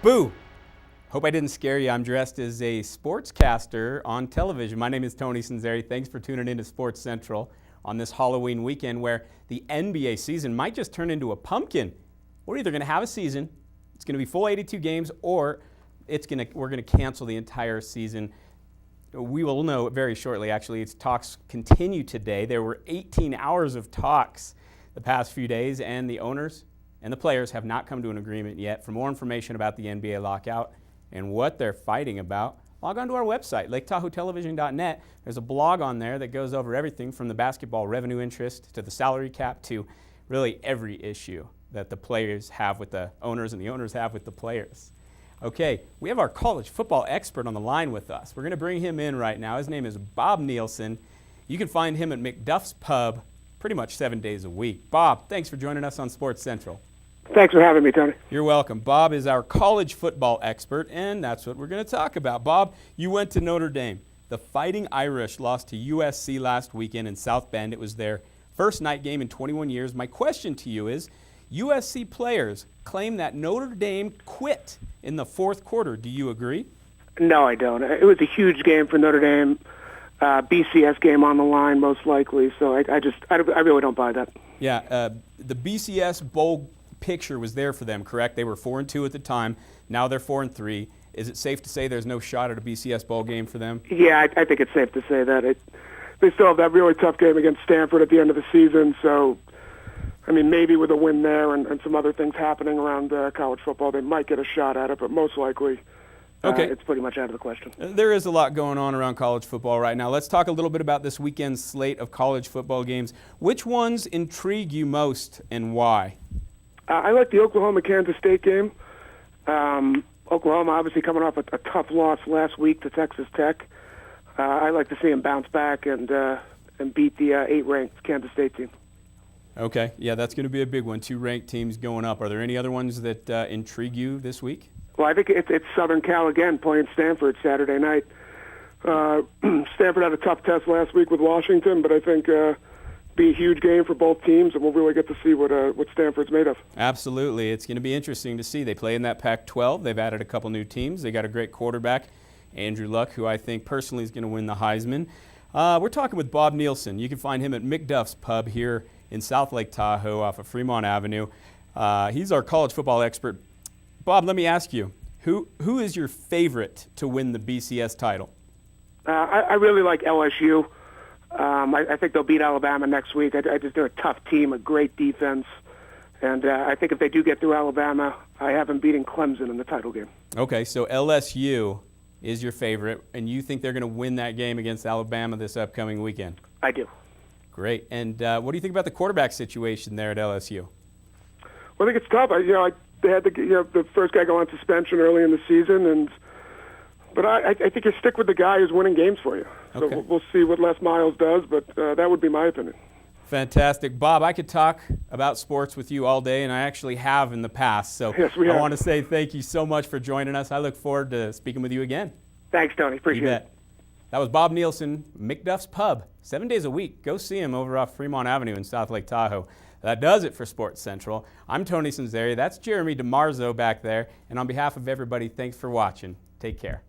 Boo! Hope I didn't scare you. I'm dressed as a sportscaster on television. My name is Tony Sunzeri. Thanks for tuning in to SportsCentral on this Halloween weekend where the NBA season might just turn into a pumpkin. We're either going to have a season, it's going to be full 82 games, or we're going to cancel the entire season. We will know very shortly, actually. Its talks continue today. There were 18 hours of talks the past few days, and the owners and the players have not come to an agreement yet. For more information about the NBA lockout and what they're fighting about, log on to our website, LakeTahoeTelevision.net. There's a blog on there that goes over everything from the basketball revenue interest to the salary cap to really every issue that the players have with the owners and the owners have with the players. Okay, we have our college football expert on the line with us. We're going to bring him in right now. His name is Bob Nielsen. You can find him at Macduff's Pub pretty much 7 days a week. Bob, thanks for joining us on SportsCentral. Thanks for having me, Tony. You're welcome. Bob is our college football expert, and that's what we're going to talk about. Bob, you went to Notre Dame. The Fighting Irish lost to USC last weekend in South Bend. It was their first night game in 21 years. My question to you is, USC players claim that Notre Dame quit in the fourth quarter. Do you agree? No, I don't. It was a huge game for Notre Dame. BCS game on the line, most likely. So I really don't buy that. Yeah, the BCS bowl picture was there for them, correct? They were 4-2 at the time. Now they're 4-3. Is it safe to say there's no shot at a BCS bowl game for them? Yeah, I think it's safe to say that. They still have that really tough game against Stanford at the end of the season. So, I mean, maybe with a win there and some other things happening around college football, they might get a shot at it, but most likely it's pretty much out of the question. There is a lot going on around college football right now. Let's talk a little bit about this weekend's slate of college football games. Which ones intrigue you most and why? I like the Oklahoma-Kansas State game. Oklahoma obviously coming off a tough loss last week to Texas Tech. I like to see them bounce back and beat the 8th-ranked Kansas State team. Okay, yeah, that's going to be a big one. 2 ranked teams going up. Are there any other ones that intrigue you this week? Well, I think it's Southern Cal again playing Stanford Saturday night. Stanford had a tough test last week with Washington, but I think be a huge game for both teams, and we'll really get to see what Stanford's made of. Absolutely. It's going to be interesting to see. They play in that Pac-12. They've added a couple new teams. They got a great quarterback, Andrew Luck, who I think personally is going to win the Heisman. We're talking with Bob Nielsen. You can find him at Macduff's Pub here in South Lake Tahoe off of Fremont Avenue. He's our college football expert. Bob, let me ask you, who is your favorite to win the BCS title? I really like LSU. I think they'll beat Alabama next week. I just they're a tough team, a great defense, and I think if they do get through Alabama, I have them beating Clemson in the title game. Okay, so LSU is your favorite, and you think they're going to win that game against Alabama this upcoming weekend? I do. Great. And what do you think about the quarterback situation there at LSU? Well, I think it's tough. They had the first guy go on suspension early in the season, but I think you stick with the guy who's winning games for you. So okay. We'll see what Les Miles does, but that would be my opinion. Fantastic. Bob, I could talk about sports with you all day, and I actually have in the past. So yes, we have. I want to say thank you so much for joining us. I look forward to speaking with you again. Thanks, Tony. Appreciate it. That was Bob Nielsen, Macduff's Pub, 7 days a week. Go see him over off Fremont Avenue in South Lake Tahoe. That does it for SportsCentral. I'm Tony Sunzeri. That's Jeremy DiMarzo back there. And on behalf of everybody, thanks for watching. Take care.